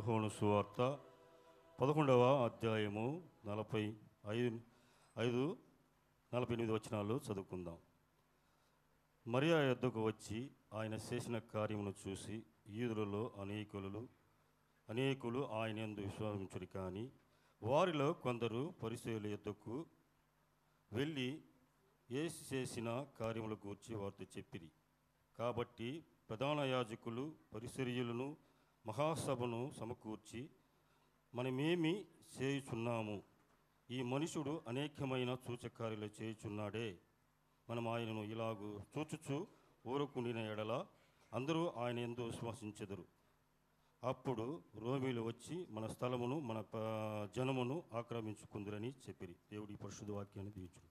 యోహాను సువార్త 11వ అధ్యాయము 45-48 వచనాలు చదువుకుందాం. మరియా యొద్దకు వచ్చి ఆయన చేసిన కార్యమును చూసి యూదులలో అనేకులు ఆయన యందు విశ్వాసించురు. కానీ వారిలో కొందరు పరిసయ్యుల యొద్దకు వెళ్ళి యేసు చేసిన కార్యముల గూర్చి వారితో చెప్పిరి. కాబట్టి ప్రధాన యాజకులు పరిసయ్యులను మహాసభను సమకూర్చి, మనమేమి చేయుచున్నాము? ఈ మనుషుడు అనేకమైన సూచకార్యాలు చేయుచున్నాడే. మనం ఆయనను ఇలాగూ చూచుచు ఊరుకుండిన ఎడల అందరూ ఆయన యందు విశ్వసించెదరు. అప్పుడు రోమీలు వచ్చి మన స్థలమును మన జనమును ఆక్రమించుకుందురని చెప్పిరి. దేవుడి పరిశుద్ధ వాక్యాన్ని దీవించును.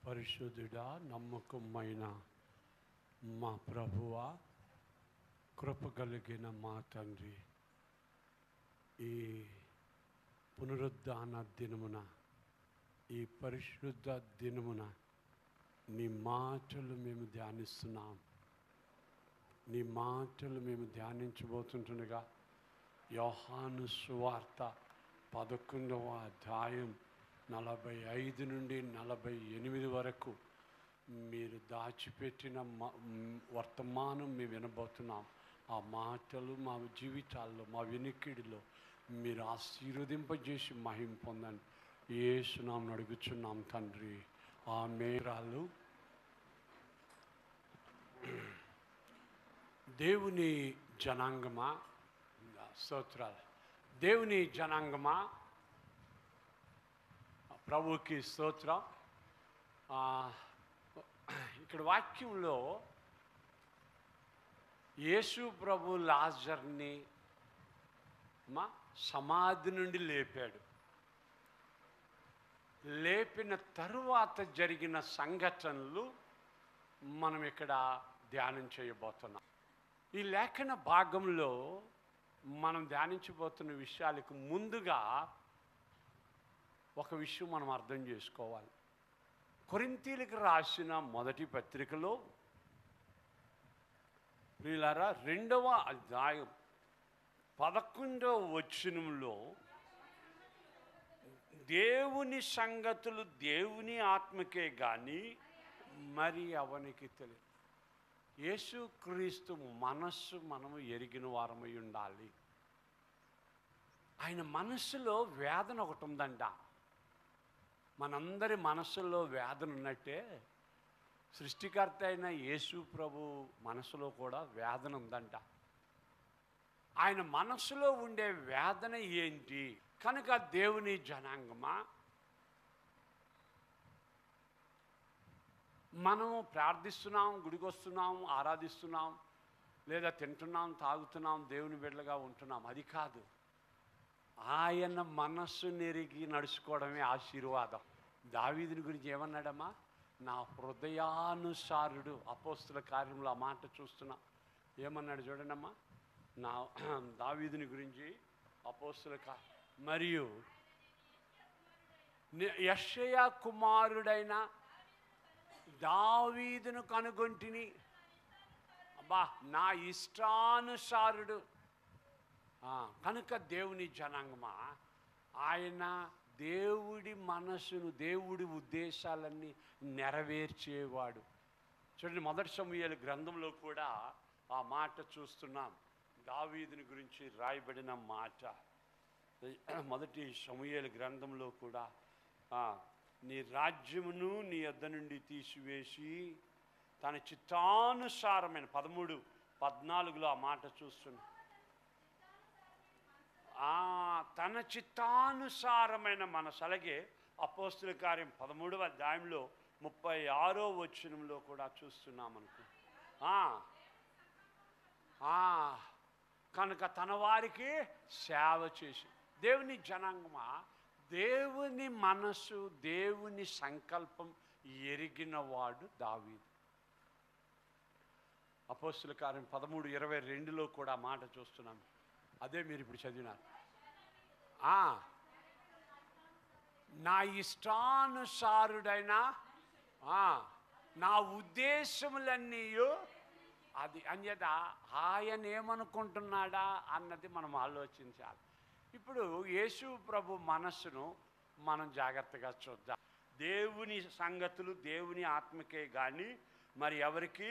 పరిశుద్ధుడా, నమ్మకమైన మా ప్రభువా, కృప కలిగిన మా తండ్రి, ఈ పునరుద్ధాన దినమున, ఈ పరిశుద్ధ దినమున నీ మాటలు మేము ధ్యానిస్తున్నాం. నీ మాటలు మేము ధ్యానించబోతుంటుండగా యోహాను సువార్త 11వ అధ్యాయం 45 నుండి 48 వరకు మీరు దాచిపెట్టిన వర్తమానం మేము వినబోతున్నాం. ఆ మాటలు మా జీవితాల్లో, మా వినికిడిలో మీరు ఆశీర్వదింపజేసి మహిమ పొందండి. యేసు నామమున అడుగుచున్నాం తండ్రి, ఆమేన్. దేవుని జనాంగమా, స్తోత్రాలు. దేవుని జనాంగమా, ప్రభువుకి స్తోత్రం. ఇక్కడ వాక్యంలో యేసు ప్రభు లాజర్ని సమాధి నుండి లేపాడు. లేపిన తరువాత జరిగిన సంఘటనలు మనం ఇక్కడ ధ్యానం చేయబోతున్నాం. ఈ లేఖన భాగంలో మనం ధ్యానించబోతున్న విషయాలకు ముందుగా ఒక విషయం మనం అర్థం చేసుకోవాలి. కొరింథీయులకు రాసిన మొదటి పత్రికలో ప్రియులారా 2వ అధ్యాయం 11వ వచనంలో దేవుని సంగతులు దేవుని ఆత్మకే కానీ మరి అవనికి తెలియదు. యేసుక్రీస్తు మనస్సు మనము ఎరిగిన వారమై ఉండాలి. ఆయన మనస్సులో వేదన ఒకటి ఉందంట. మనందరి మనస్సులో వేదన ఉన్నట్టే సృష్టికర్త అయిన యేసు ప్రభు మనసులో కూడా వేదన ఉందంట. ఆయన మనస్సులో ఉండే వేదన ఏంటి? కనుక దేవుని జనాంగమా, మనము ప్రార్థిస్తున్నాం, గుడికి వస్తున్నాం, ఆరాధిస్తున్నాం, లేదా తింటున్నాం, తాగుతున్నాం, దేవుని బిడ్డలుగా ఉంటున్నాం. అది కాదు. ఆయన మనస్సు నెరిగి నడుచుకోవడమే ఆశీర్వాదం. దావీదుని గురించి ఏమన్నాడమ్మా? నా హృదయానుసారుడు. అపోస్తుల కార్యంలో ఆ మాట చూస్తున్నా. ఏమన్నాడు చూడండమ్మా. నా దావీదుని గురించి అపోస్తుల మరియు యెషయా కుమారుడైన దావీదును కనుగొంటిని. అబ్బా, నా ఇష్టానుసారుడు. కనుక దేవుని జనాంగమా, ఆయన దేవుడి మనసును, దేవుడి ఉద్దేశాలన్నీ నెరవేర్చేవాడు. చూడండి, మొదటి సమూయేలు గ్రంథంలో కూడా ఆ మాట చూస్తున్నాం. దావీదుని గురించి రాయబడిన మాట మొదటి సమూయేలు గ్రంథంలో కూడా నీ రాజ్యమును నీ యొద్ద నుండి తీసివేసి తన చిత్తానుసారమైన 13-14లో ఆ మాట చూస్తున్నాం. తన చిత్తానుసారమైన మనసు. అలాగే అపోస్తుల కార్యం 13వ అధ్యాయంలో 36వ వచనంలో కూడా చూస్తున్నాం అనుకో. కనుక తన వారికి సేవ చేసి, దేవుని జనాంగమా, దేవుని మనసు, దేవుని సంకల్పం ఎరిగినవాడు దావీదు. అపోస్తుల కార్యం 13:22లో కూడా మాట చూస్తున్నాం. అదే మీరు ఇప్పుడు చదివినారు. నా ఇష్టానుసారుడైన నా ఉద్దేశములన్నీ అది అంచేత ఆయన ఏమనుకుంటున్నాడా అన్నది మనం ఆలోచించాలి. ఇప్పుడు యేసు ప్రభు మనస్సును మనం జాగ్రత్తగా చూద్దాం. దేవుని సంగతులు దేవుని ఆత్మకే కానీ మరి ఎవరికి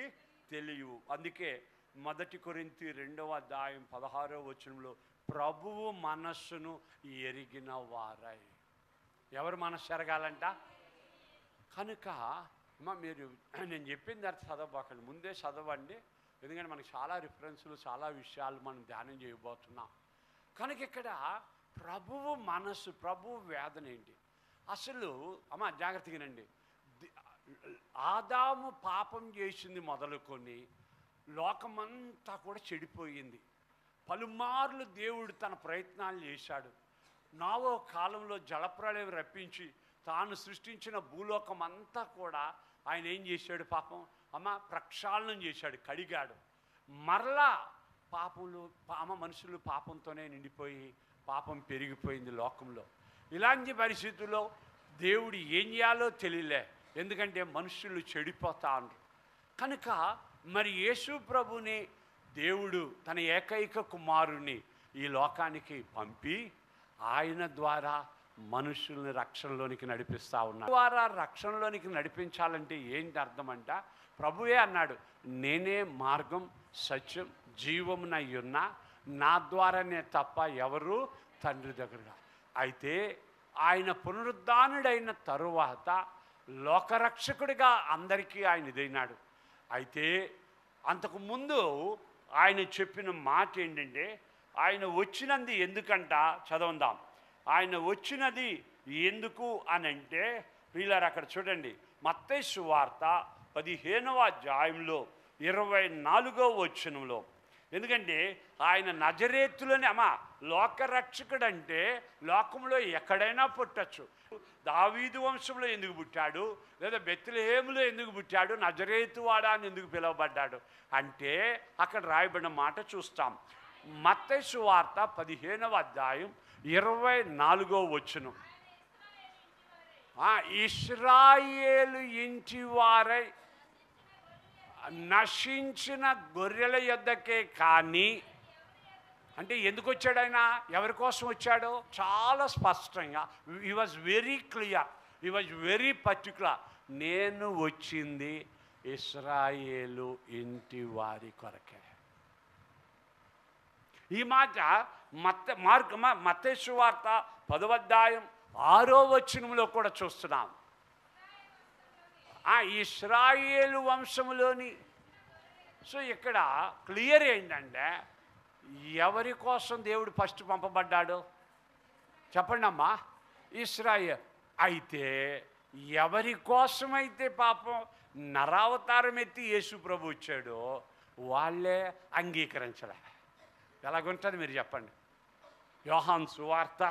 తెలియవు. అందుకే 1 కొరింథీ 2:16 ప్రభువు మనస్సును ఎరిగిన వారై. ఎవరు మనస్సు ఎరగాలంట? కనుక మీరు నేను చెప్పిన తర్వాత చదవబాకండి, ముందే చదవండి. ఎందుకంటే మనకి చాలా రిఫరెన్సులు, చాలా విషయాలు మనం ధ్యానం చేయబోతున్నాం. కనుక ఇక్కడ ప్రభువు మనస్సు, ప్రభువు వేదన ఏంటి అసలు? జాగ్రత్తగానండి. ఆదాము పాపం చేసింది మొదలుకొని లోకమంతా కూడా చెడిపోయింది. పలుమార్లు దేవుడు తన ప్రయత్నాలు చేశాడు. నోవహు కాలంలో జలప్రళయం రప్పించి తాను సృష్టించిన భూలోకం అంతా కూడా ఆయన ఏం చేశాడు? పాపం ప్రక్షాళనం చేశాడు, కడిగాడు. మరలా మనుషులు పాపంతోనే నిండిపోయి పాపం పెరిగిపోయింది లోకంలో. ఇలాంటి పరిస్థితుల్లో దేవుడు ఏం చేయాలో తెలియలే, ఎందుకంటే మనుషులు చెడిపోతా ఉన్నారు. కనుక మరి యేసు ప్రభుని దేవుడు తన ఏకైక కుమారుని ఈ లోకానికి పంపి ఆయన ద్వారా మనుషుల్ని రక్షణలోనికి నడిపిస్తూ ఉన్నాడు. ద్వారా రక్షణలోనికి నడిపించాలంటే ఏంటి అర్థం అంట? ప్రభువే అన్నాడు, నేనే మార్గం సత్యం జీవమునై ఉన్నా, నా ద్వారానే తప్ప ఎవరు తండ్రి దగ్గరగా. అయితే ఆయన పునరుద్ధానుడైన తరువాత లోకరక్షకుడిగా అందరికీ ఆయన ఇదైనాడు. అయితే అంతకుముందు ఆయన చెప్పిన మాట ఏంటంటే, ఆయన వచ్చినది ఎందుకంట చదవందాం. ఆయన వచ్చినది ఎందుకు అని అంటే వీళ్ళారు అక్కడ చూడండి, మత్తయి సువార్త 15:24 ఎందుకంటే ఆయన నజరేతులని లోకరక్షకుడు అంటే లోకంలో ఎక్కడైనా పుట్టచ్చు. దావీదు వంశంలో ఎందుకు పుట్టాడు, లేదా బెత్లెహేములో ఎందుకు పుట్టాడు, నజరేతు వాడా అని ఎందుకు పిలువబడ్డాడు అంటే అక్కడ రాయబడిన మాట చూస్తాం. మత్తయి సువార్త 15:24 ఇశ్రాయేలు ఇంటి వారై నశించిన గొర్రెల యొద్దకే కానీ, అంటే ఎందుకు వచ్చాడు ఆయన, ఎవరి కోసం వచ్చాడో చాలా స్పష్టంగా హి was very clear, he was very particular. నేను వచ్చింది ఇశ్రాయేలు ఇంటి వారి కొరకే. ఈ మాట మత్తయి సువార్త 10:6 కూడా చూస్తున్నాం. ఇశ్రాయేలు వంశములోని. సో ఇక్కడ క్లియర్ ఏంటంటే ఎవరి కోసం దేవుడు ఫస్ట్ పంపబడ్డాడు చెప్పండి అమ్మా? ఇశ్రాయేల్. అయితే ఎవరి కోసమైతే పాపం నరావతారం ఎత్తి యేసు ప్రభు వచ్చాడో వాళ్ళే అంగీకరించలే. ఎలాగుంటుంది మీరు చెప్పండి? యోహాను సువార్త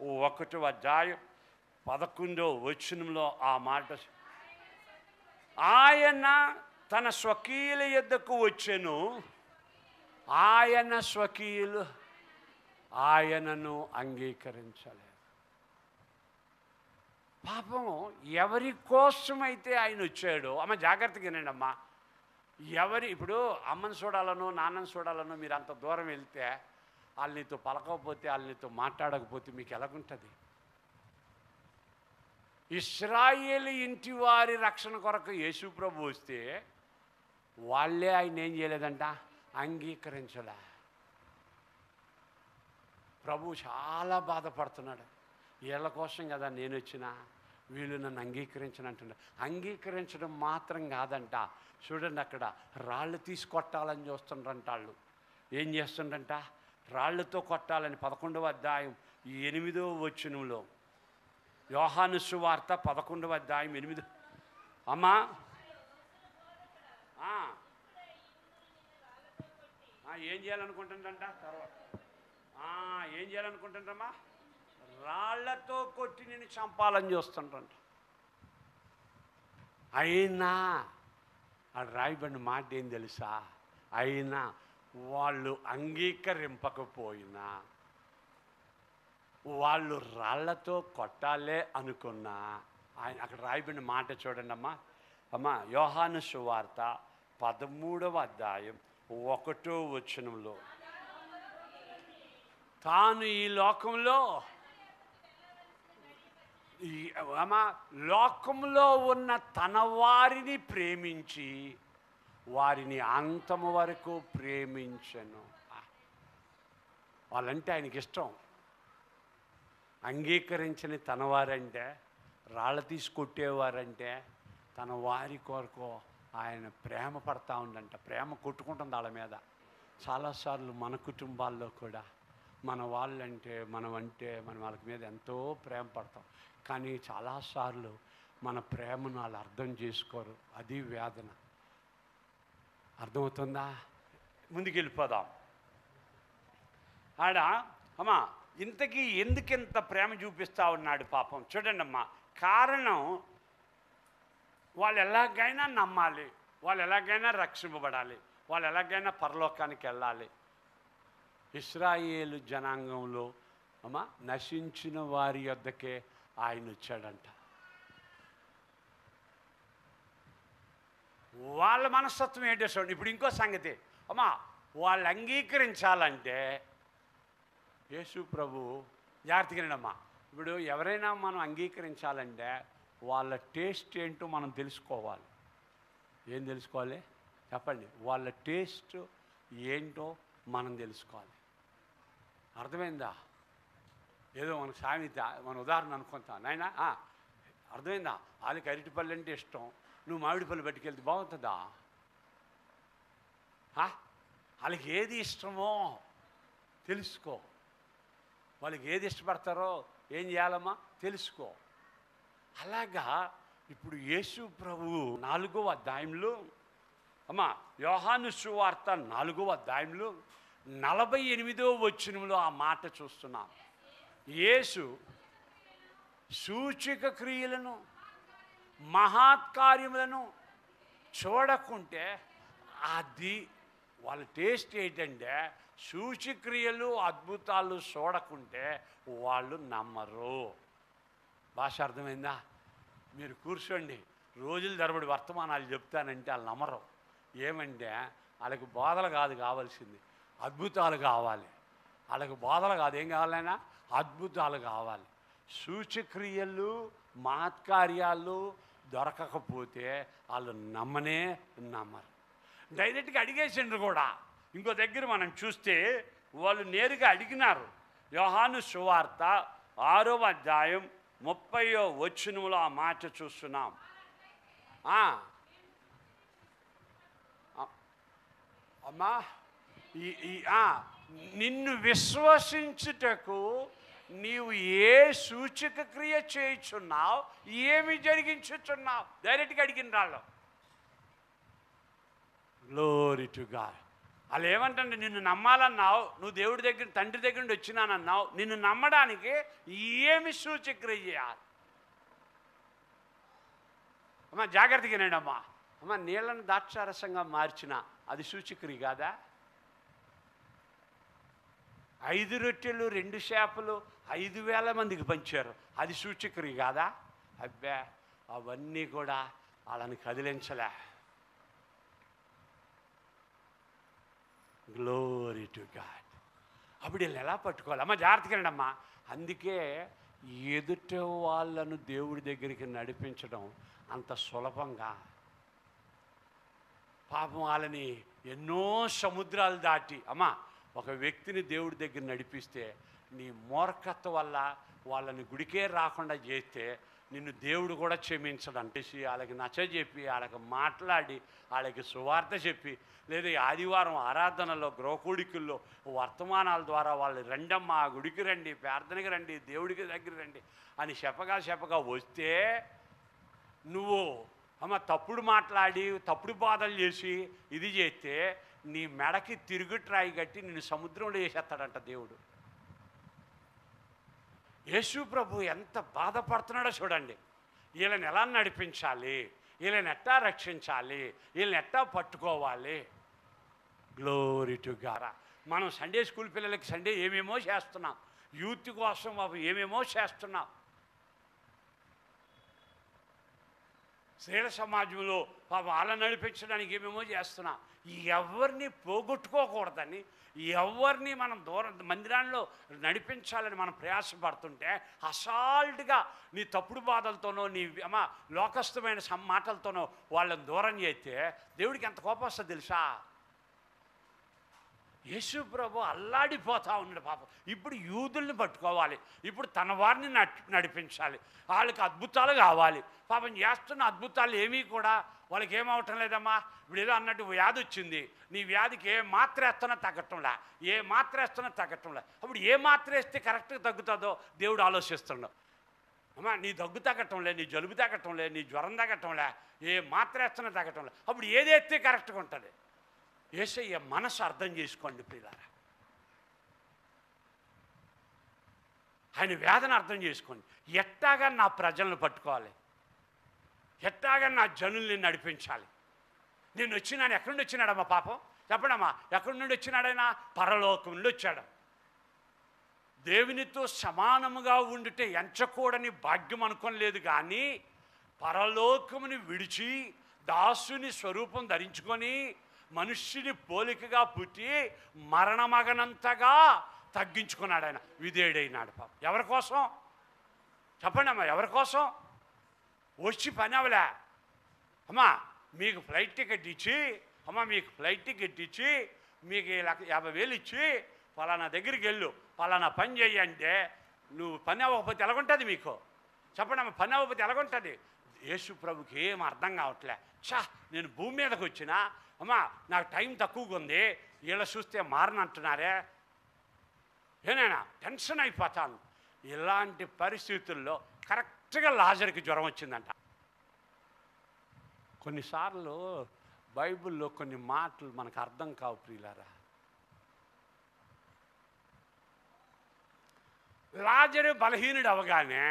1:11 ఆ మాట, ఆయన తన స్వకీయుల యొద్దకు వచ్చెను, ఆయన స్వకీయులు ఆయనను అంగీకరించలేదు. పాపం ఎవరి కోసమైతే ఆయన వచ్చాడో జాగ్రత్తగా వినండి అమ్మా. ఇప్పుడు అమ్మని చూడాలనో నాన్నని చూడాలనో మీరు అంత దూరం వెళ్తే వాళ్ళు నీతో పలకపోతే, వాళ్ళు నీతో మాట్లాడకపోతే మీకు ఎలాగుంటుంది? ఇశ్రాయేలు ఇంటి వారి రక్షణ కొరకు యేసు ప్రభు వస్తే వాళ్ళే ఆయన ఏం చేయలేదంట, అంగీకరించలే. ప్రభు చాలా బాధపడుతున్నాడు. వీళ్ళ కోసం కదా నేను వచ్చినా, వీళ్ళు నన్ను అంగీకరించనంటున్నారు. అంగీకరించడం మాత్రం కాదంట, చూడండి అక్కడ రాళ్ళు తీసి కొట్టాలని చూస్తుండ్రంట. వాళ్ళు ఏం చేస్తుండ్రంట? రాళ్లతో కొట్టాలని 11:8 యోహాను సువార్త 11:8 అమ్మా ఏం చేయాలనుకుంటుందంట తర్వాత? ఏం చేయాలనుకుంటుందమ్మా? రాళ్లతో కొట్టి నేను చంపాలని చూస్తుంటంట. అయినా అది రాయబడిన మాట ఏం తెలుసా? అయినా వాళ్ళు అంగీకరింపకపోయినా, వాళ్ళు రాళ్లతో కొట్టాలే అనుకున్నా, ఆయన అక్కడ రాయబడిన మాట చూడండి అమ్మా, అమ్మా యోహాను సువార్త 13వ అధ్యాయం 1వ వచనంలో, తాను ఈ లోకంలో లోకంలో ఉన్న తన వారిని ప్రేమించి వారిని అంతము వరకు ప్రేమించను. వాళ్ళంటే ఆయనకి ఇష్టం. అంగీకరించని తన వారంటే, రాళ్ళ తీసి కొట్టేవారంటే తన వారి కొరకు ఆయన ప్రేమ పడతా ఉందంట. ప్రేమ కొట్టుకుంటుంది వాళ్ళ మీద. చాలాసార్లు మన కుటుంబాల్లో కూడా మన వాళ్ళంటే మనం వాళ్ళ మీద ఎంతో ప్రేమ పడతాం. కానీ చాలాసార్లు మన ప్రేమను వాళ్ళు అర్థం చేసుకోరు. అది వేదన. అర్థమవుతుందా? ముందుకు వెళ్ళిపోదాం. అమ్మా ఇంతకీ ఎందుకింత ప్రేమ చూపిస్తూ ఉన్నాడు పాపం? చూడండి అమ్మా, కారణం వాళ్ళు ఎలాగైనా నమ్మాలి, వాళ్ళు ఎలాగైనా రక్షింపబడాలి, వాళ్ళు ఎలాగైనా పరలోకానికి వెళ్ళాలి. ఇశ్రాయేలు జనాంగంలో అమ్మా నశించిన వారి యొద్దకే ఆయన వచ్చాడంట. వాళ్ళ మనస్తత్వం ఏంటో చూడండి. ఇప్పుడు ఇంకో సంగతి అమ్మా, వాళ్ళు అంగీకరించాలంటే యేసు ప్రభు జాగ్రత్తగానమ్మా. ఇప్పుడు ఎవరైనా మనం అంగీకరించాలంటే వాళ్ళ టేస్ట్ ఏంటో మనం తెలుసుకోవాలి. ఏం తెలుసుకోవాలి చెప్పండి? వాళ్ళ టేస్ట్ ఏంటో మనం తెలుసుకోవాలి. అర్థమైందా? ఏదో మన సామెత, మన ఉదాహరణ అనుకుంటా నాయనా, అర్థమైందా? వాళ్ళకి అరటిపళ్ళు అంటే ఇష్టం, నువ్వు మామిడి పళ్ళు పట్టుకెళ్తే బాగుంటుందా? వాళ్ళకి ఏది ఇష్టమో తెలుసుకో. వాళ్ళకి ఏది ఇష్టపడతారో ఏం చేయాలమ్మా తెలుసుకో. అలాగా ఇప్పుడు యేసు ప్రభువు 4వ అధ్యాయంలో అమ్మా యోహాను సువార్త 4వ అధ్యాయంలో 48వ వచనంలో ఆ మాట చూస్తున్నాం. యేసు సూచక క్రియలను మహత్కార్యములను చూడకుంటే అది వాళ్ళ టేస్ట్ ఏంటంటే సూచక్రియలు అద్భుతాలు చూడకుంటే వాళ్ళు నమ్మరు. భాష అర్థమైందా? మీరు కూర్చోండి, రోజుల తరబడి వర్తమానాలు చెప్తానంటే వాళ్ళు నమ్మరు. ఏమంటే వాళ్ళకి బోధలు కాదు కావాల్సింది, అద్భుతాలు కావాలి. వాళ్ళకి బోధలు కాదు, ఏం కావాలైనా అద్భుతాలు కావాలి. సూచక్రియలు మహత్కార్యాలు దొరకకపోతే వాళ్ళు నమ్మరు. డైరెక్ట్గా అడిగేసిండ్రు కూడా. ఇంకో దగ్గర మనం చూస్తే వాళ్ళు నేరుగా అడిగినారు. యోహాను సువార్త 6వ అధ్యాయం 30వ వచనంలో ఆ మాట చూస్తున్నాం. అమ్మా నిన్ను విశ్వసించుటకు నీవు ఏ సూచక క్రియ చేయుచున్నావు, ఏమి జరిగించుచున్నావు? డైరెక్ట్గా అడిగిన వాళ్ళు. Glory to God. వాళ్ళు ఏమంటే నిన్ను నమ్మాలన్నావు, నువ్వు దేవుడి దగ్గర తండ్రి దగ్గర నుండి వచ్చినానన్నావు, నిన్ను నమ్మడానికి ఏమి సూచక్రియ చేయాలి? అమ్మా జాగ్రత్తగా వినండి అమ్మా. అమ్మ నీళ్ళను ద్రాక్షారసంగా మార్చిన అది సూచక్రియ కాదా? 5 రొట్టెలు 2 చేపలు 5,000 మందికి పంచారు, అది సూచక్రియ కాదా? అబ్బే అవన్నీ కూడా వాళ్ళని కదిలించలే. Glory to God. అప్పుడు వీళ్ళు ఎలా పట్టుకోవాలి? అమ్మ జాగ్రత్తగా అమ్మా. అందుకే ఎదుట వాళ్ళను దేవుడి దగ్గరికి నడిపించడం అంత సులభంగా, పాపం వాళ్ళని ఎన్నో సముద్రాలు దాటి అమ్మా ఒక వ్యక్తిని దేవుడి దగ్గర నడిపిస్తే నీ మూర్ఖత్వం వల్ల వాళ్ళని గుడికే రాకుండా చేస్తే నిన్ను దేవుడు కూడా క్షమించడు. అంటేసి వాళ్ళకి నచ్చజెప్పి వాళ్ళకి మాట్లాడి వాళ్ళకి సువార్త చెప్పి, లేదా ఆదివారం ఆరాధనలో గృహకూడికల్లో వర్తమానాల ద్వారా వాళ్ళు రండమ్మా గుడికి రండి, ప్రార్థనకి రండి, దేవుడికి దగ్గర రండి అని చెప్పగా వస్తే నువ్వు అమ్మ తప్పుడు మాట్లాడి తప్పుడు బాధలు చేసి ఇది చేస్తే నీ మెడకి తిరుగుట్రాయి కట్టి నిన్ను సముద్రంలో వేసేస్తాడంట దేవుడు. యేసు ప్రభు ఎంత బాధపడుతున్నాడో చూడండి. వీళ్ళని ఎలా నడిపించాలి, వీళ్ళని ఎట్టా రక్షించాలి, వీళ్ళని ఎట్టా పట్టుకోవాలి. Glory to God. మనం సండే స్కూల్ పిల్లలకి సండే ఏమేమో చేస్తున్నాం, యూత్ కోసం ఏమేమో చేస్తున్నాం. స్త్రీల సమాజంలో పాపం వాళ్ళని నడిపించడానికి ఏమేమో చేస్తున్నా. ఎవరిని పోగొట్టుకోకూడదని, ఎవరిని మనం మందిరాల్లో నడిపించాలని మనం ప్రయాసపడుతుంటే అసాల్ట్గా నీ తప్పుడు బాధలతోనో నీ లోకస్థమైన మాటలతోనో వాళ్ళని దూరం చేస్తే దేవుడికి ఎంత కోపం వస్తుందో తెలుసా? యేసు ప్రభు అల్లాడిపోతా ఉన్నాడు పాపం. ఇప్పుడు యూదుల్ని పట్టుకోవాలి, ఇప్పుడు తన వారిని నడిపించాలి, వాళ్ళకి అద్భుతాలు కావాలి. పాపం చేస్తున్న అద్భుతాలు ఏమీ కూడా వాళ్ళకి ఏమవటం లేదమ్మా. ఇప్పుడు ఏదో అన్నట్టు వ్యాధి వచ్చింది, నీ వ్యాధికి ఏ మాత్ర వేస్తున్నా తగ్గటంలే, ఏ మాత్ర వేస్తున్నా తగ్గటంలే. అప్పుడు ఏ మాత్ర వేస్తే కరెక్ట్గా తగ్గుతుందో దేవుడు ఆలోచిస్తున్నాడు. అమ్మా నీ దగ్గు తగ్గటంలే, నీ జలుబు తగ్గటంలే, నీ జ్వరం తగ్గటంలే, ఏ మాత్ర వేస్తున్నా తగ్గటంలే. అప్పుడు ఏది వేస్తే కరెక్ట్గా ఉంటుంది? యేసయ్య మనసు అర్థం చేసుకోండి ప్రియులారా, ఆయన వేదన అర్థం చేసుకోండి. ఎట్టాగా నా ప్రజలను పట్టుకోవాలి, ఎట్టాగా నా జనుల్ని నడిపించాలి. నేను వచ్చినాను, ఎక్కడి నుండి వచ్చినాడమ్మా పాపం చెప్పడమ్మా? ఎక్కడి నుండి వచ్చినాడైనా? పరలోకం నుండి వచ్చాడు. దేవునితో సమానముగా ఉండితే ఎంచకూడని భాగ్యం అనుకోలేదు, కానీ పరలోకముని విడిచి దాసుని స్వరూపం ధరించుకొని మనుష్యుని పోలికగా పుట్టి మరణమగనంతగా తగ్గించుకున్నాడు. ఆయన విధేయుడైనాడు పాపం. ఎవరి కోసం చెప్పండి అమ్మా? ఎవరి కోసం? వచ్చి పని అవలే అమ్మా. మీకు ఫ్లైట్ టికెట్ ఇచ్చి, అమ్మ మీకు ఫ్లైట్ టికెట్ ఇచ్చి, మీకు 50,000 ఇచ్చి పలానా దగ్గరికి వెళ్ళు, పలానా పని చెయ్యి అంటే నువ్వు పని అవ్వకపోతే ఎలాగుంటుంది మీకు? చెప్పండి అమ్మ, పని అవ్వకపోతే ఎలాగుంటుంది? యేసు ప్రభుకి ఏం అర్థం కావట్లే. నేను భూమి మీదకి వచ్చినా అమ్మా నాకు టైం తక్కువగా ఉంది, వీళ్ళ చూస్తే మారనంటున్నారే, ఏనైనా టెన్షన్ అయిపోతాను. ఇలాంటి పరిస్థితుల్లో కరెక్ట్గా లాజరుకి జ్వరం వచ్చిందంట. కొన్నిసార్లు బైబిల్లో కొన్ని మాటలు మనకు అర్థం కావు ప్రియులారా. లాజరు బలహీనుడు అవగానే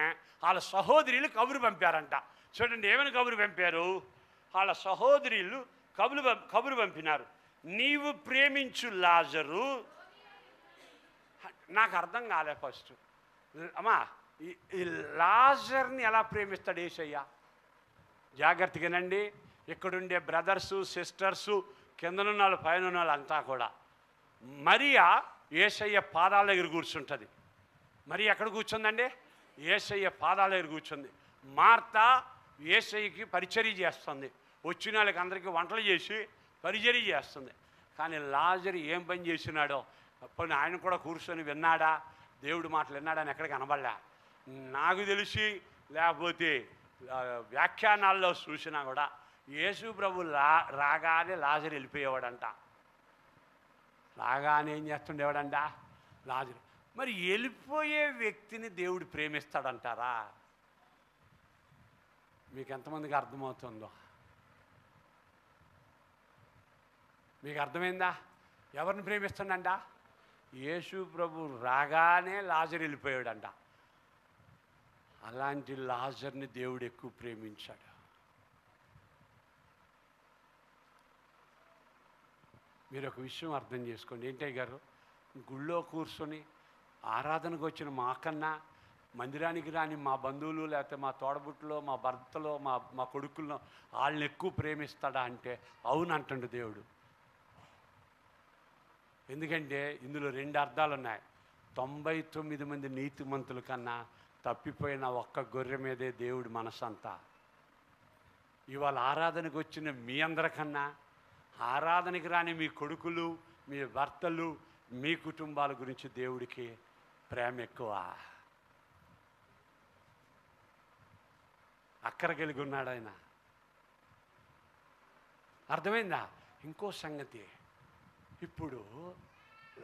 వాళ్ళ సహోదరులు కబురు పంపారంట. చూడండి ఏమని కబురు పంపారు? వాళ్ళ సహోదరులు కబురు పంపినారు, నీవు ప్రేమించు లాజరు. నాకు అర్థం కాలే ఫస్ట్. అమ్మా ఈ లాజర్ని ఎలా ప్రేమిస్తాడు యేసయ్య? జాగ్రత్తగానండి. ఇక్కడుండే బ్రదర్సు సిస్టర్సు, కిందనున్న వాళ్ళు పైన వాళ్ళు అంతా కూడా మరియా యేసయ్య పాదాల దగ్గర కూర్చుంటుంది. మరి ఎక్కడ కూర్చుందండి? యేసయ్య పాదాల దగ్గర కూర్చుంది. మార్తా యేసయ్యకి పరిచర్య చేస్తుంది, వచ్చిన వాళ్ళకి అందరికీ వంటలు చేసి పరిచర్య చేస్తుంది. కానీ లాజరు ఏం పని చేసినాడో, అప్పుడు ఆయన కూడా కూర్చొని విన్నాడా? దేవుడి మాటలు విన్నాడని ఎక్కడికి కనబడలే. నాకు తెలిసి లేకపోతే వ్యాఖ్యానాల్లో చూసినా కూడా యేసు ప్రభు రాగానే లాజరు వెళ్ళిపోయేవాడంట. రాగానే ఏం చేస్తుండేవాడంట లాజరు. మరి వెళ్ళిపోయే వ్యక్తిని దేవుడు ప్రేమిస్తాడంటారా? మీకు ఎంతమందికి అర్థమవుతుందో? మీకు అర్థమైందా? ఎవరిని ప్రేమిస్తుండంట? యేసు ప్రభు రాగానే లాజరు వెళ్ళిపోయాడంట. అలాంటి లాజర్ని దేవుడు ఎక్కువ ప్రేమించాడు. మీరు ఒక విషయం అర్థం చేసుకోండి. ఏంటయ్య గారు, గుళ్ళో కూర్చొని ఆరాధనకు వచ్చిన మాకన్నా మందిరానికి రాని మా బంధువులు, లేకపోతే మా తోడబుట్టులో, మా భర్తలో, మా కొడుకుల్లో వాళ్ళని ఎక్కువ ప్రేమిస్తాడా అంటే అవునంటుండు దేవుడు. ఎందుకంటే ఇందులో 2 అర్థాలు ఉన్నాయి. 99 మంది నీతిమంతుల కన్నా తప్పిపోయిన ఒక్క గొర్రె మీదే దేవుడి మనసంతా. ఇవాళ ఆరాధనకు వచ్చిన మీ అందరికన్నా ఆరాధనకి రాని మీ కొడుకులు, మీ భర్తలు, మీ కుటుంబాల గురించి దేవుడికి ప్రేమ ఎక్కువ. అక్కర కలిగి ఉన్నాడు ఆయన. అర్థమైందా? ఇంకో సంగతి, ఇప్పుడు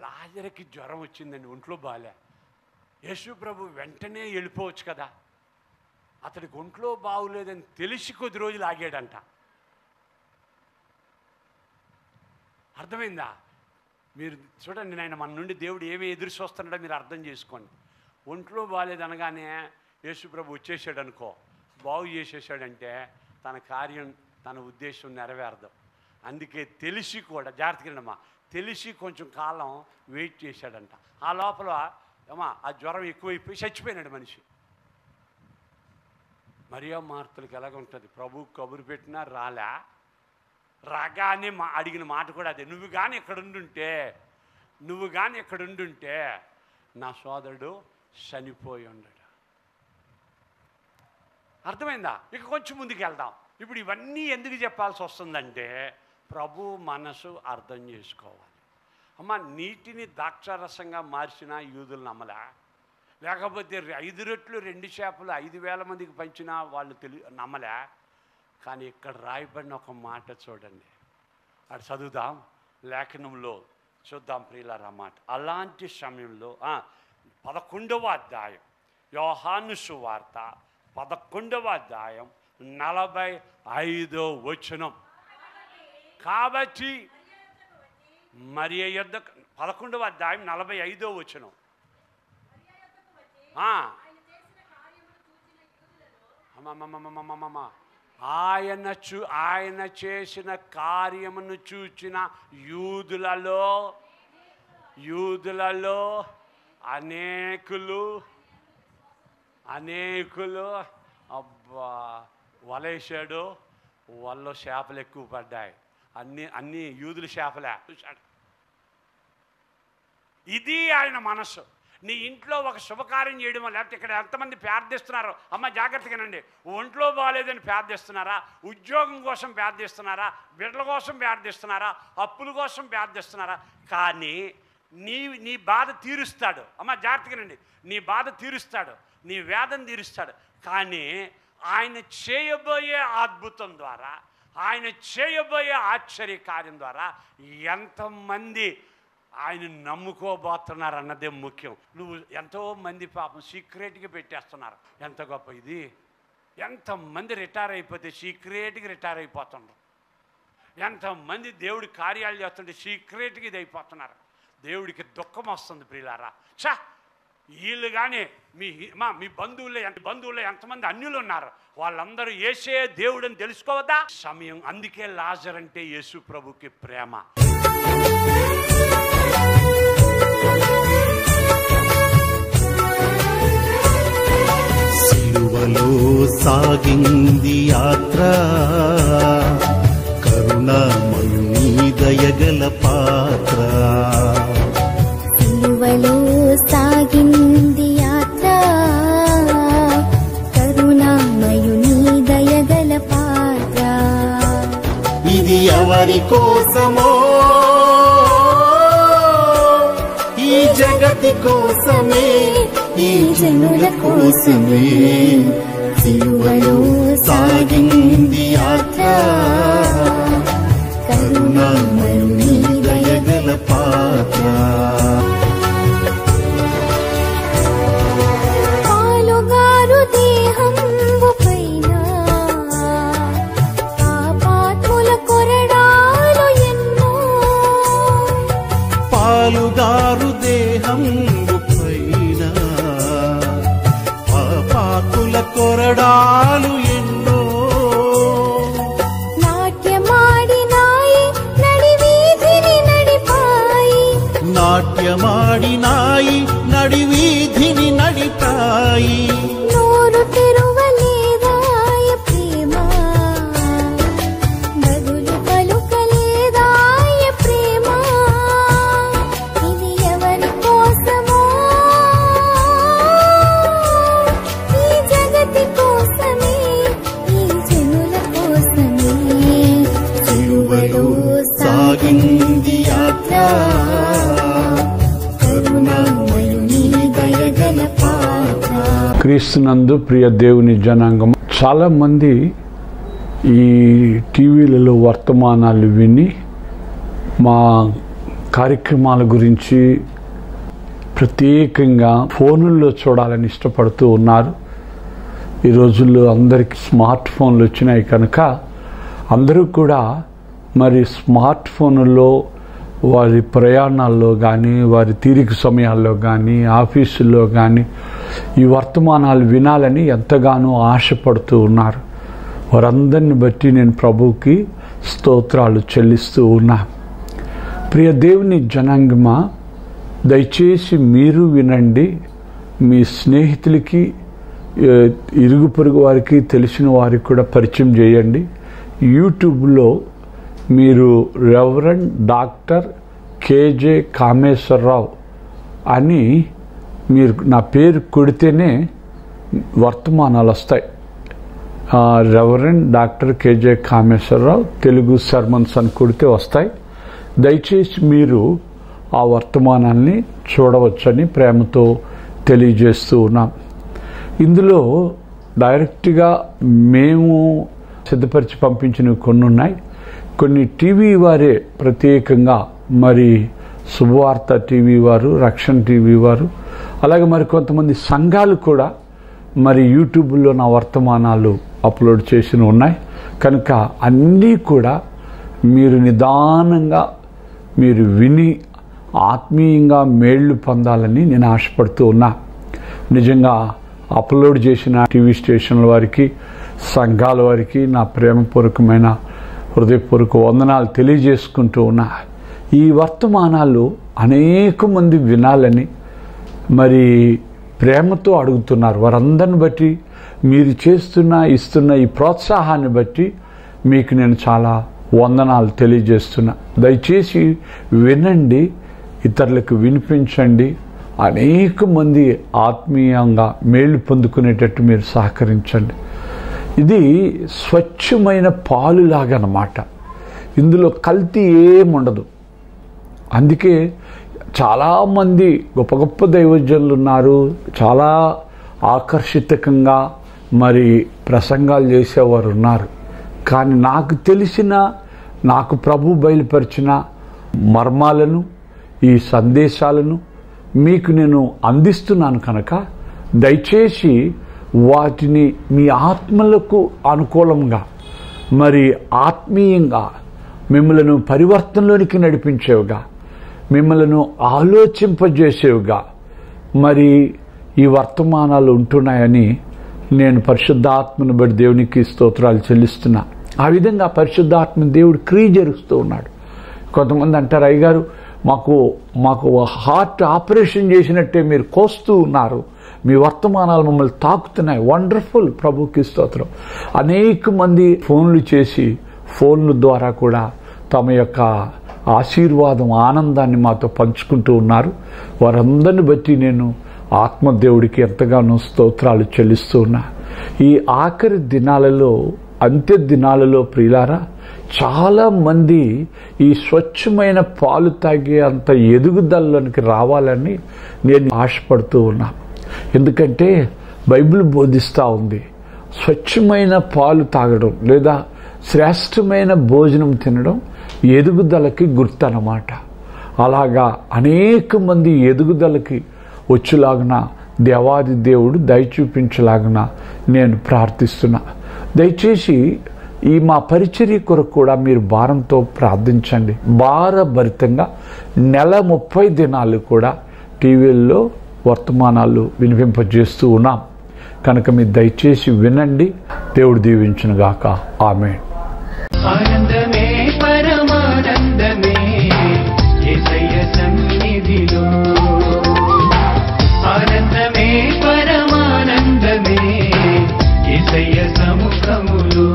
లాజరుకి జ్వరం వచ్చిందండి, ఒంట్లో బాలే. యేసు ప్రభు వెంటనే వెళ్ళిపోవచ్చు కదా. అతడికి ఒంట్లో బాగులేదని తెలిసి కొద్ది రోజులు ఆగాడంట. అర్థమైందా? మీరు చూడండి నాయన, మన నుండి దేవుడు ఏమి ఎదురు చూస్తున్నాడో మీరు అర్థం చేసుకోండి. ఒంట్లో బాగాలేదనగానే యేసు ప్రభు వచ్చేసాడు అనుకో, బాగు చేసేసాడంటే తన కార్యం, తన ఉద్దేశం నెరవేరదు. అందుకే తెలిసి కూడా, జాగ్రత్తగా తెలిసి కొంచెం కాలం వెయిట్ చేశాడంట. ఆ లోపల ఆ జ్వరం ఎక్కువైపోయి చచ్చిపోయినాడు మనిషి. మరియా మార్తలకి ఎలాగ ఉంటుంది? ప్రభు కబురు పెట్టినా రాగానే అడిగిన మాట కూడా అదే, నువ్వు కానీ ఇక్కడ ఉండుంటే నా సోదరుడు చనిపోయి ఉండడు. అర్థమైందా? ఇక కొంచెం ముందుకు వెళ్దాం. ఇప్పుడు ఇవన్నీ ఎందుకు చెప్పాల్సి వస్తుందంటే ప్రభు మనసు అర్థం చేసుకోవాలి. అమ్మ, నీటిని ద్రాక్షారసంగా మార్చిన యూదులు నమ్మలా? లేకపోతే 5 రొట్టెలు 2 చేపలు 5,000 మందికి పంచినా వాళ్ళు నమ్మలే? కానీ ఇక్కడ రాయబడిన ఒక మాట చూడండి, అది చదువుదాం, లేఖనంలో చూద్దాం ప్రియులారా మాట. అలాంటి సమయంలో 11వ అధ్యాయం యోహాను సువార్త 11వ అధ్యాయం 45వ వచనం. కాబట్టి మరియ యొద్ద 11వ అధ్యాయం 45వ వచనం. ఆయన చేసిన కార్యమును చూచిన యూదులలో అనేకులు అబ్బా వలేశాడు, వాళ్ళలో చేపలు ఎక్కువ పడ్డాయి. అన్ని యూదుల చేపలే చూశాడు. ఇది ఆయన మనసు. నీ ఇంట్లో ఒక శుభకార్యం చేయడం, లేకపోతే ఇక్కడ ఎంతమంది ప్రార్థిస్తున్నారో, అమ్మ జాగ్రత్తగానండి, ఒంట్లో బాగాలేదని ప్రార్థిస్తున్నారా, ఉద్యోగం కోసం ప్రార్థిస్తున్నారా, బిడ్డల కోసం ప్రార్థిస్తున్నారా, అప్పుల కోసం ప్రార్థిస్తున్నారా, కానీ నీ బాధ తీరుస్తాడు. అమ్మ జాగ్రత్తగానండి, నీ బాధ తీరుస్తాడు, నీ వేదన తీరుస్తాడు. కానీ ఆయన చేయబోయే అద్భుతం ద్వారా, ఆయన చేయబోయే ఆశ్చర్య కార్యం ద్వారా ఎంతమంది ఆయన నమ్ముకోబోతున్నారు అన్నదే ముఖ్యం. నువ్వు ఎంతోమంది పాపం సీక్రెట్గా పెట్టేస్తున్నారు. ఎంత గొప్ప ఇది! ఎంతమంది రిటైర్ అయిపోతే సీక్రెట్గా రిటైర్ అయిపోతున్నారు. ఎంతమంది దేవుడి కార్యాలు చేస్తుంటే సీక్రెట్గా ఇది అయిపోతున్నారు. దేవుడికి దుఃఖం వస్తుంది ప్రియులారా. వీళ్ళు కానీ మీ బంధువుల్లో ఎంతమంది అన్యులు ఉన్నారు, వాళ్ళందరూ యేసే దేవుడని తెలుసుకోవద్దా? సమయం. అందుకే లాజర్ అంటే యేసు ప్రభుకి ప్రేమ. సిలువలో సాగింది యాత్ర, కరుణామయుని దయగల పాత్ర. సిలువలో సాగింది యాత్ర, కరుణామయుని దయగల పాత్ర. ఇది ఎవరి కోసమో, ఈ జగతి కోసమే, ఈ జనుల కోసమే. సిలువలో సాగింది యాత్ర, కరుణామయుని దయగల పాత్ర. పాలుగారు దేహంబు పైన పాపాత్ముల కొరడాలు ఎన్నో. పాలుగారు దేహంబు పైన పాపాత్ముల కొరడాలు ఎన్నో. నాట్యమాడినాయి నడివీధిని నడిపాయి, నాట్యమాడినాయి నడివీధిని నడిపాయి. నోరు తెరువలేదాయ ప్రేమ, బదులు పలుకలేదాయ ప్రేమ. ఇది ఎవరి కోసమో, ఈ జగతి కోసమే, ఈ జనుల కోసమే. సిలువలో సాగింది యాత్ర, కరుణామయుని దయగల పాత్ర. క్రీస్తునందు ప్రియ దేవుని జనాంగం, చాలామంది ఈ టీవీలలో వర్తమానాలు విని మా కార్యక్రమాల గురించి ప్రత్యేకంగా ఫోనుల్లో చూడాలని ఇష్టపడుతూ ఉన్నారు. ఈ రోజుల్లో అందరికీ స్మార్ట్ ఫోన్లు వచ్చినాయి కనుక అందరూ కూడా మరి స్మార్ట్ ఫోన్లో వారి ప్రయాణాల్లో కానీ, వారి తీరిక సమయాల్లో కానీ, ఆఫీసుల్లో కానీ ఈ వర్తమానాలు వినాలని ఎంతగానో ఆశపడుతూ ఉన్నారు. వారందరిని బట్టి నేను ప్రభువుకి స్తోత్రాలు చెల్లిస్తూ ఉన్నా. ప్రియ దేవుని జనాంగమా, దయచేసి మీరు వినండి, మీ స్నేహితులకి ఇరుగు పొరుగు వారికి తెలిసిన వారికి కూడా పరిచయం చేయండి. యూట్యూబ్లో మీరు రెవరెండ్ డాక్టర్ కేజే కామేశ్వరరావు అని మీరు నా పేరు కొడితేనే వర్తమానాలు వస్తాయి. Reverend doctor K J Kameswararao Telugu sermons అని కొడితే వస్తాయి. దయచేసి మీరు ఆ వర్తమానాన్ని చూడవచ్చని ప్రేమతో తెలియజేస్తూ ఉన్నాం. ఇందులో డైరెక్ట్గా మేము సిద్ధపరిచి పంపించినవి కొన్ని ఉన్నాయి. కొన్ని టీవీ వారే ప్రత్యేకంగా, మరి శుభవార్త టీవీ వారు, రక్షణ టీవీ వారు, అలాగే మరి కొంతమంది సంఘాలు కూడా మరి యూట్యూబ్లో నా వర్తమానాలు అప్లోడ్ చేసి ఉన్నాయి. కనుక అన్నీ కూడా మీరు నిదానంగా మీరు విని ఆత్మీయంగా మేళ్లు పొందాలని నేను ఆశపడుతూ ఉన్నా. నిజంగా అప్లోడ్ చేసిన టీవీ స్టేషన్ల వారికి, సంఘాల వారికి నా ప్రేమపూర్వకమైన హృదయపూర్వక వందనాలు తెలియజేసుకుంటూ ఉన్నా. ఈ వర్తమానాలు అనేక మంది వినాలని మరి ప్రేమతో అడుగుతున్నారు. వారందరిని బట్టి, మీరు ఇస్తున్న ఈ ప్రోత్సాహాన్ని బట్టి మీకు నేను చాలా వందనాలు తెలియజేస్తున్నా. దయచేసి వినండి, ఇతరులకు వినిపించండి. అనేక మంది ఆత్మీయంగా మేలు పొందుకునేటట్టు మీరు సహకరించండి. ఇది స్వచ్ఛమైన పాలులాగనమాట. ఇందులో కల్తీ ఏముండదు. అందుకే చాలామంది గొప్ప గొప్ప దైవజనులు ఉన్నారు. చాలా ఆకర్షితకంగా మరి ప్రసంగాలు చేసేవారు ఉన్నారు. కానీ నాకు తెలిసిన, నాకు ప్రభు బయలుపరిచిన మర్మాలను, ఈ సందేశాలను మీకు నేను అందిస్తున్నాను. కనుక దయచేసి వాటిని మీ ఆత్మలకు అనుకూలంగా, మరి ఆత్మీయంగా మిమ్మలను పరివర్తనలోనికి నడిపించేవిగా, మిమ్మలను ఆలోచింపజేసేవిగా మరి ఈ వర్తమానాలు ఉంటున్నాయని నేను పరిశుద్ధాత్మను బట్టి దేవునికి స్తోత్రాలు చెల్లిస్తున్నా. ఆ విధంగా పరిశుద్ధాత్మ దేవుడు క్రియ జరుస్తూ ఉన్నాడు. కొంతమంది అంటారు, అయ్యగారు మాకు హార్ట్ ఆపరేషన్ చేసినట్టే మీరు కోస్తూ ఉన్నారు, మీ వర్తమానాలు మమ్మల్ని తాకుతున్నాయి. వండర్ఫుల్, ప్రభుకి స్తోత్రం. అనేక మంది ఫోన్లు చేసి, ఫోన్ల ద్వారా కూడా తమ యొక్క ఆశీర్వాదం, ఆనందాన్ని మాతో పంచుకుంటూ ఉన్నారు. వారందరిని బట్టి నేను ఆత్మదేవుడికి ఎంతగానో స్తోత్రాలు చెల్లిస్తూ ఉన్నా. ఈ ఆఖరి దినాలలో, అంత్య దినాలలో ప్రియులారా, చాలా మంది ఈ స్వచ్ఛమైన పాలు తాగే అంత ఎదుగుదలలోనికి రావాలని నేను ఆశపడుతూ ఉన్నా. ఎందుకంటే బైబిల్ బోధిస్తూ ఉంది, స్వచ్ఛమైన పాలు తాగడం లేదా శ్రేష్టమైన భోజనం తినడం ఎదుగుదలకి గుర్తు అన్నమాట. అలాగా అనేక మంది ఎదుగుదలకి వచ్చేలాగున దేవాది దేవుడు దయ చూపించలాగున నేను ప్రార్థిస్తున్నా. దయచేసి ఈ మా పరిచర్య కొరకు కూడా మీరు భారంతో ప్రార్థించండి. భారభరితంగా నెల 30 దినాలు కూడా టీవీల్లో వర్తమానాలు వినిపింపజేస్తూ ఉన్నాం. కనుక మీరు దయచేసి వినండి. దేవుడు దీవించునుగాక. ఆమేన్. ఆనందమే పరమానందమే యేసయ్య సన్నిధిలో, ఆనందమే పరమానందమే యేసయ్య సముఖములో.